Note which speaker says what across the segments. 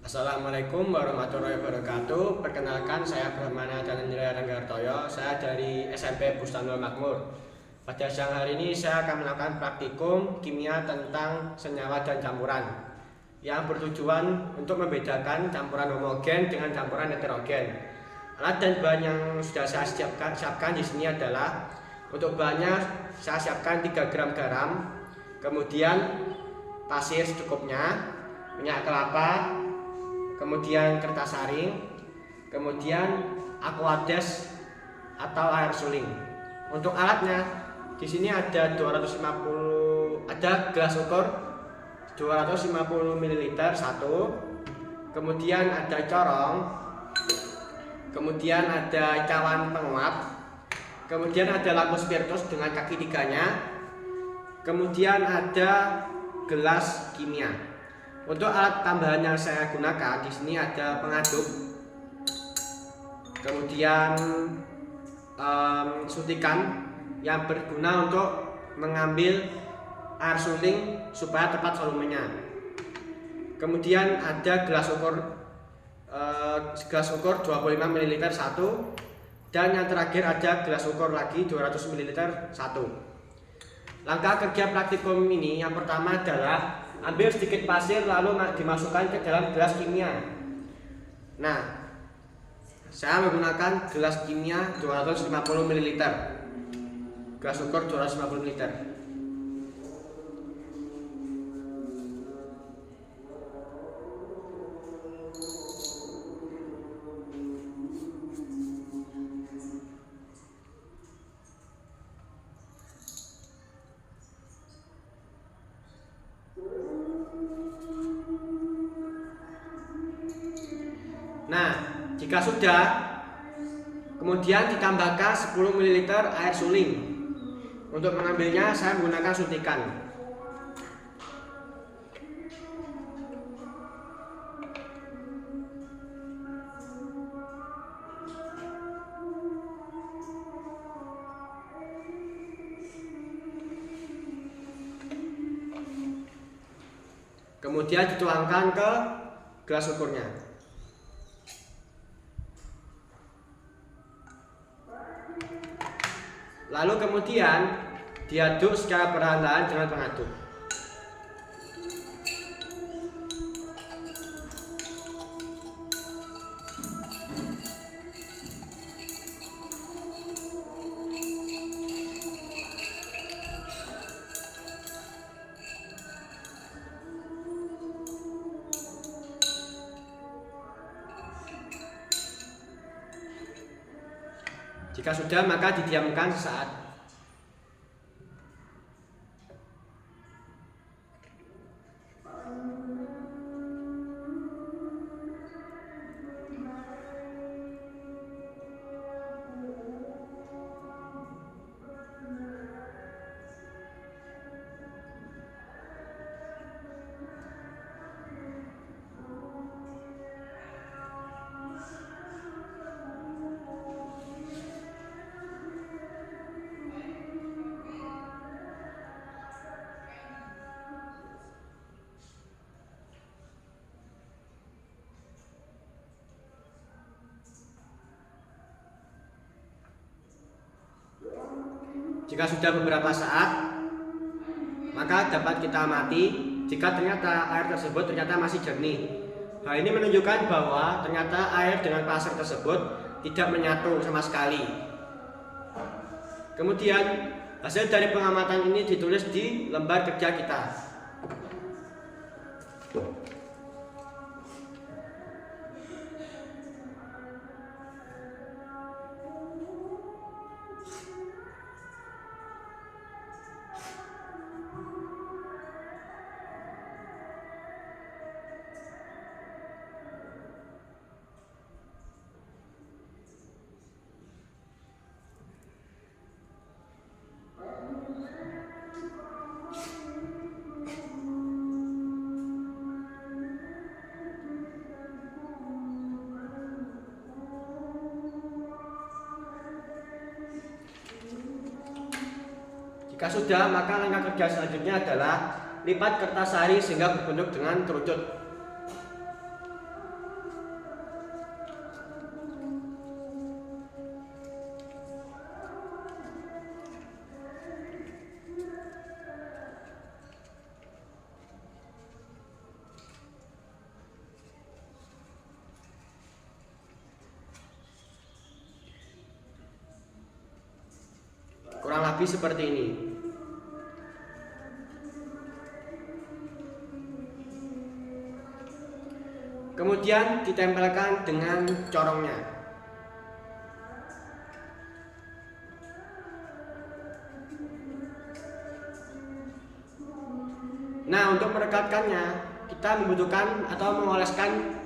Speaker 1: Assalamualaikum warahmatullahi wabarakatuh. Perkenalkan, saya Brahmana Danendra Ranggartoyo. Saya dari SMP Bustanul Makmur. Pada siang hari ini saya akan melakukan praktikum kimia tentang senyawa dan campuran yang bertujuan untuk membedakan campuran homogen dengan campuran heterogen. Alat dan bahan yang sudah saya siapkan di sini adalah, untuk bahannya saya siapkan 3 gram garam, kemudian pasir secukupnya, minyak kelapa, kemudian kertas saring, kemudian aquades atau air suling. Untuk alatnya di sini ada gelas ukur 250 ml satu, kemudian ada corong, kemudian ada cawan penguap, kemudian ada lampu spiritus dengan kaki tiganya, kemudian ada gelas kimia. Untuk alat tambahan yang saya gunakan di sini ada pengaduk, kemudian suntikan yang berguna untuk mengambil air suling supaya tepat volumenya. Kemudian ada gelas ukur 25 ml satu, dan yang terakhir ada gelas ukur lagi 200 ml satu. Langkah kerja praktikum ini yang pertama adalah ambil sedikit pasir lalu dimasukkan ke dalam gelas kimia. Nah, saya menggunakan gelas kimia 250 ml. Gelas ukur 250 ml. Nah, jika sudah, kemudian ditambahkan 10 ml air suling. Untuk mengambilnya saya menggunakan suntikan. Kemudian dituangkan ke gelas ukurnya. Lalu kemudian diaduk secara perlahan-lahan dengan pengaduk. Jika sudah, maka didiamkan sesaat. Jika sudah beberapa saat, maka dapat kita amati jika ternyata air tersebut masih jernih. Hal ini menunjukkan bahwa ternyata air dengan pasir tersebut tidak menyatu sama sekali. Kemudian hasil dari pengamatan ini ditulis di lembar kerja kita. Jika sudah, maka langkah kerja selanjutnya adalah lipat kertas sari sehingga berbentuk dengan kerucut. rapi seperti ini. Kemudian ditempelkan dengan corongnya. Nah, untuk merekatkannya kita membutuhkan atau mengoleskan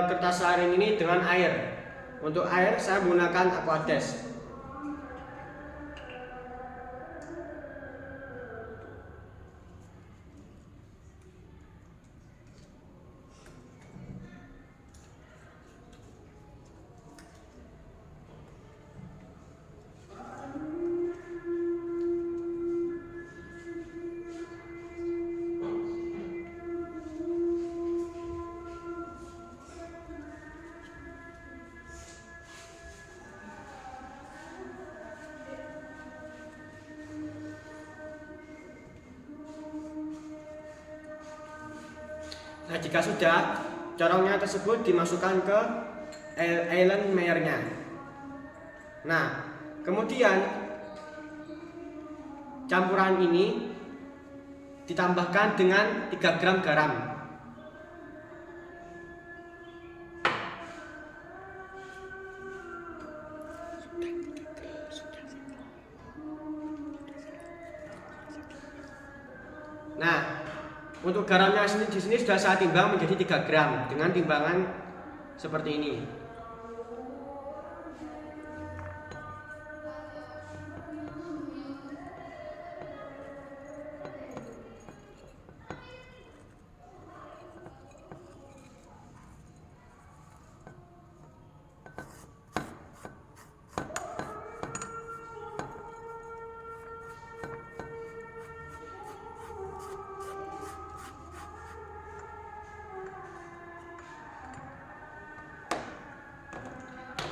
Speaker 1: kertas saring ini dengan air. Untuk air saya menggunakan Aquades. Nah, jika sudah, corongnya tersebut dimasukkan ke Erlenmeyernya. Nah, kemudian campuran ini ditambahkan dengan 3 gram garam. Nah, untuk garamnya di sini sudah saya timbang menjadi 3 gram dengan timbangan seperti ini.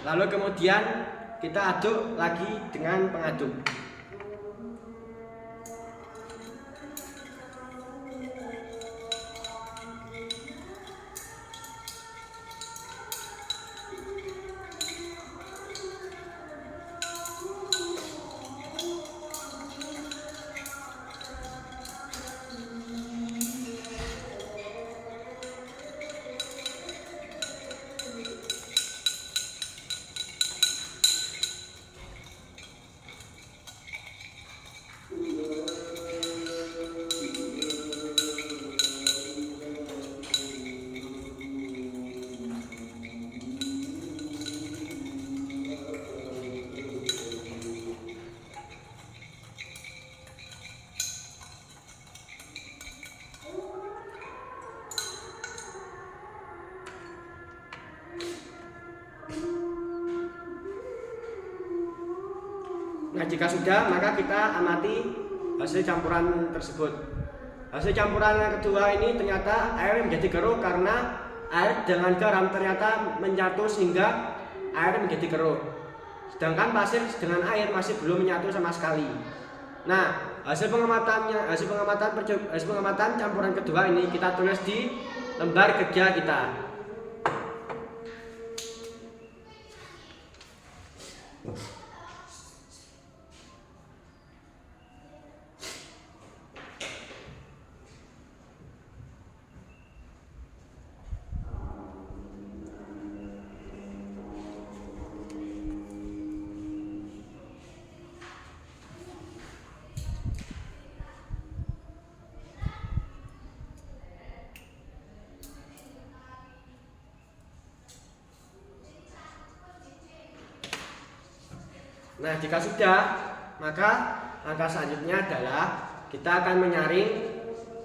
Speaker 1: Lalu kemudian kita aduk lagi dengan pengaduk. Nah, jika sudah, maka kita amati hasil campuran tersebut. Hasil campuran yang kedua ini ternyata air menjadi keruh karena air dengan garam ternyata menyatu sehingga air menjadi keruh. Sedangkan pasir dengan air masih belum menyatu sama sekali. Nah, hasil pengamatan campuran kedua ini kita tulis di lembar kerja kita. Nah, jika sudah, maka langkah selanjutnya adalah kita akan menyaring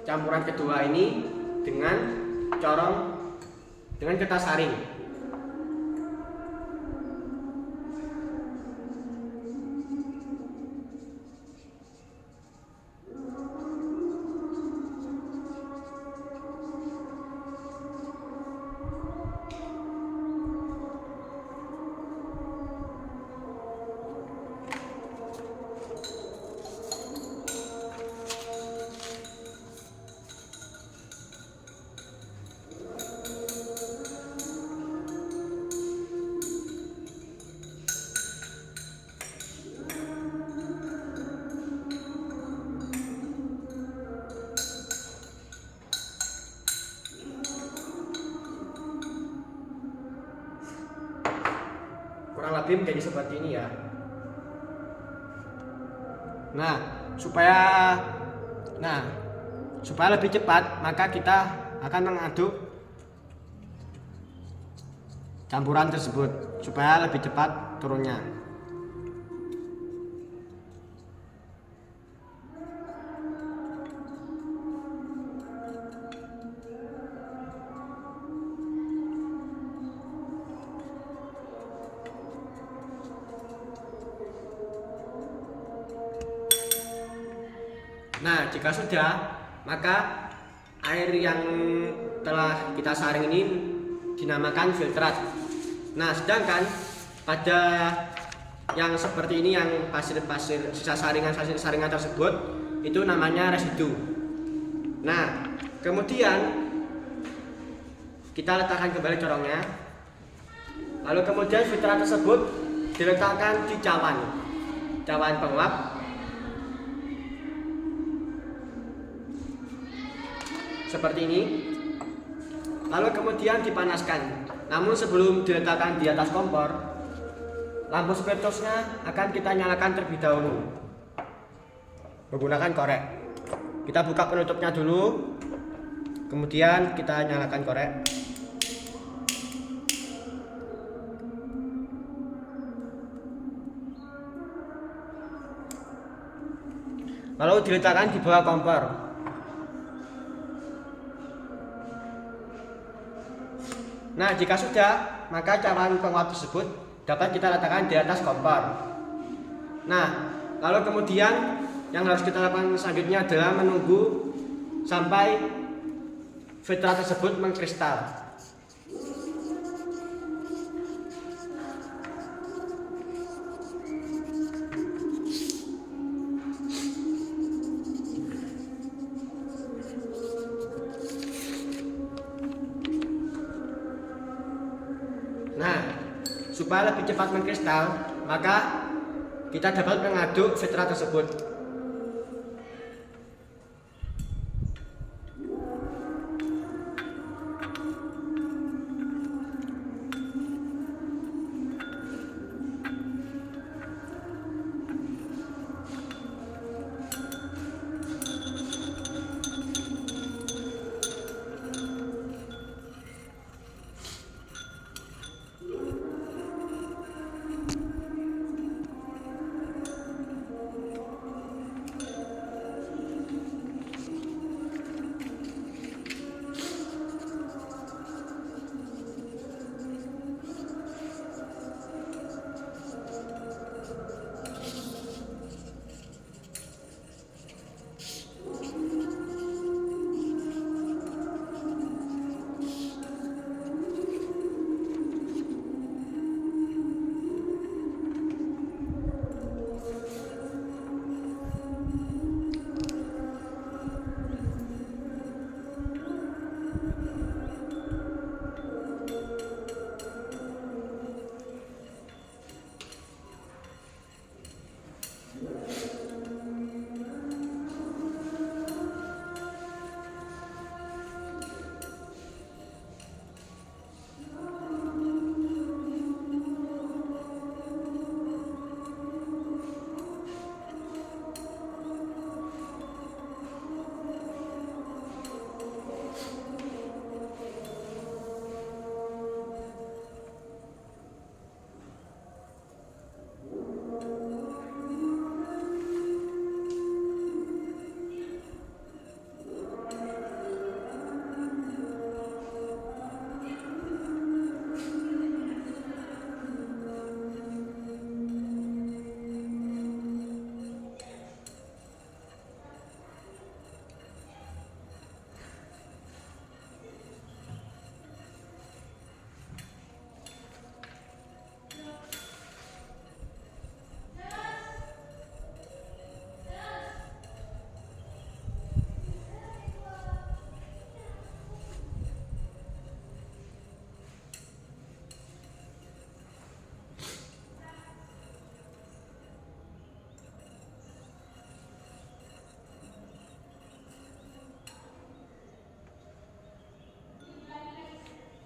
Speaker 1: campuran kedua ini dengan kertas saring. kurang lebih menjadi seperti ini ya. Nah, supaya lebih cepat, maka kita akan mengaduk campuran tersebut supaya lebih cepat turunnya. Nah, jika sudah, maka air yang telah kita saring ini dinamakan filtrat. Nah, sedangkan pada yang seperti ini, yang pasir-pasir, sisa saringan tersebut, itu namanya residu. Nah, kemudian kita letakkan kembali corongnya. Lalu kemudian filtrat tersebut diletakkan di cawan penguap seperti ini, lalu kemudian dipanaskan. Namun sebelum diletakkan di atas kompor, lampu spiritusnya akan kita nyalakan terlebih dahulu menggunakan korek. Kita buka penutupnya dulu, kemudian kita nyalakan korek. Lalu diletakkan di bawah kompor. Nah, jika sudah, maka cawan penguap tersebut dapat kita letakkan di atas kompor. Nah, lalu kemudian yang harus kita lakukan selanjutnya adalah menunggu sampai filtrat tersebut mengkristal. Nah, supaya lebih cepat mengkristal, maka kita dapat mengaduk filtrat tersebut.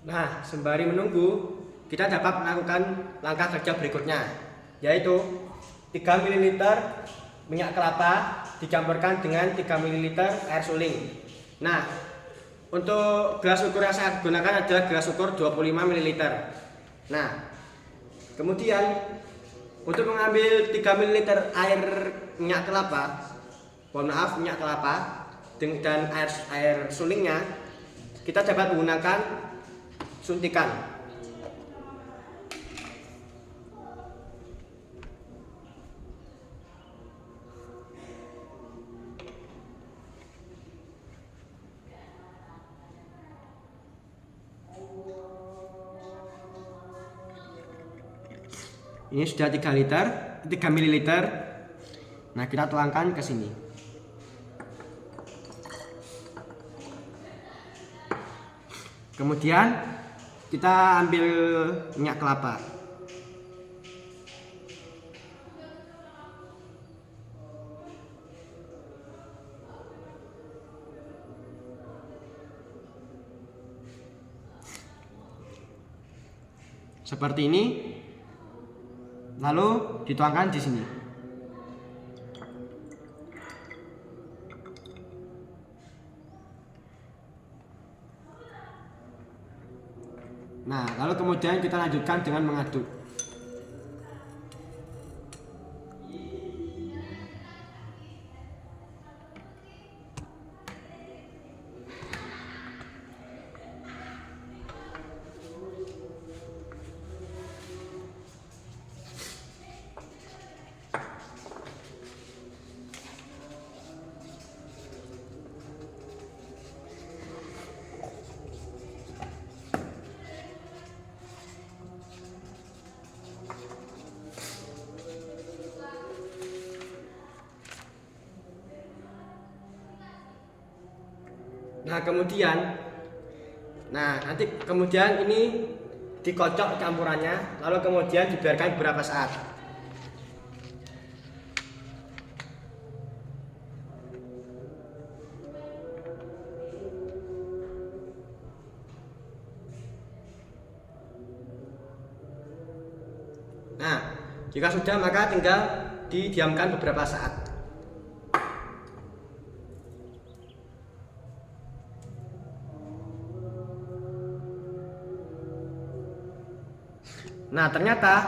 Speaker 1: Nah, sembari menunggu, kita dapat melakukan langkah kerja berikutnya, yaitu 3 ml minyak kelapa dicampurkan dengan 3 ml air suling. Nah, untuk gelas ukur yang saya gunakan adalah gelas ukur 25 ml. Nah, kemudian untuk mengambil 3 ml air minyak kelapa, minyak kelapa dan air sulingnya, kita dapat menggunakan suntikan. Ini sudah 3 ml. Nah, kita tuangkan ke sini. Kemudian kita ambil minyak kelapa. Seperti ini. Lalu dituangkan di sini. Nah, lalu kemudian kita lanjutkan dengan mengaduk. Nanti kemudian ini dikocok campurannya, lalu kemudian dibiarkan beberapa saat. Nah, jika sudah maka tinggal didiamkan beberapa saat. Nah, ternyata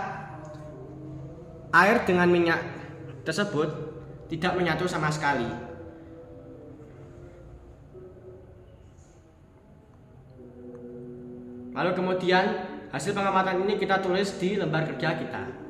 Speaker 1: air dengan minyak tersebut tidak menyatu sama sekali. Lalu kemudian hasil pengamatan ini kita tulis di lembar kerja kita.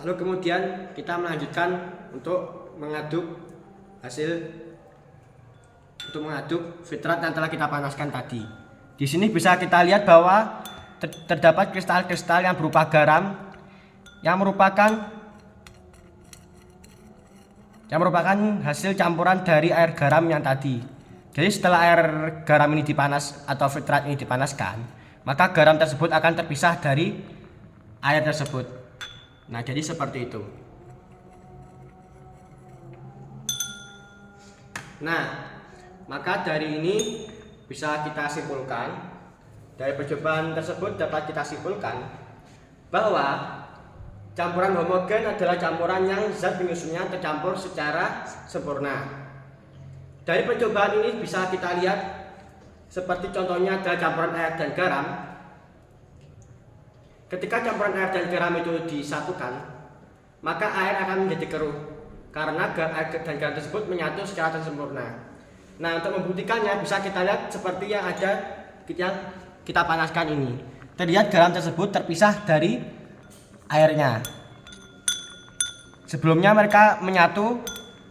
Speaker 1: Lalu kemudian kita melanjutkan untuk mengaduk fitrat yang telah kita panaskan tadi. Di sini bisa kita lihat bahwa terdapat kristal-kristal yang berupa garam yang merupakan hasil campuran dari air garam yang tadi. Jadi setelah air garam ini atau fitrat ini dipanaskan, maka garam tersebut akan terpisah dari air tersebut. Nah, jadi seperti itu. Nah, maka dari ini bisa kita simpulkan, dari percobaan tersebut dapat kita simpulkan bahwa campuran homogen adalah campuran yang zat penyusunnya tercampur secara sempurna. Dari percobaan ini bisa kita lihat seperti contohnya adalah campuran air dan garam. Ketika campuran air dan garam itu disatukan, maka air akan menjadi keruh karena air dan garam tersebut menyatu secara sempurna. Nah, untuk membuktikannya bisa kita lihat seperti yang ada kita panaskan ini. Terlihat garam tersebut terpisah dari airnya. Sebelumnya mereka menyatu,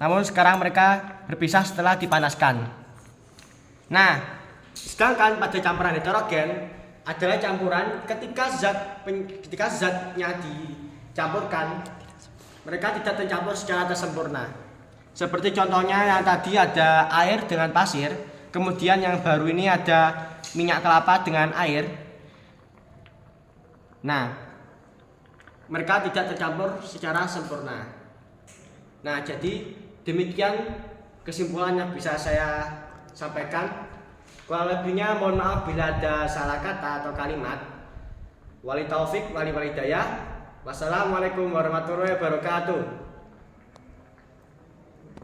Speaker 1: namun sekarang mereka berpisah setelah dipanaskan. Nah, sedangkan pada campuran heterogen adalah campuran ketika zatnya dicampurkan, mereka tidak tercampur secara sempurna. Seperti contohnya yang tadi ada air dengan pasir, kemudian yang baru ini ada minyak kelapa dengan air. Nah, mereka tidak tercampur secara sempurna. Nah, jadi demikian kesimpulan yang bisa saya sampaikan. Kurang lebihnya mohon maaf bila ada salah kata atau kalimat. Wali taufik, wali hidayah. Wassalamualaikum warahmatullahi wabarakatuh.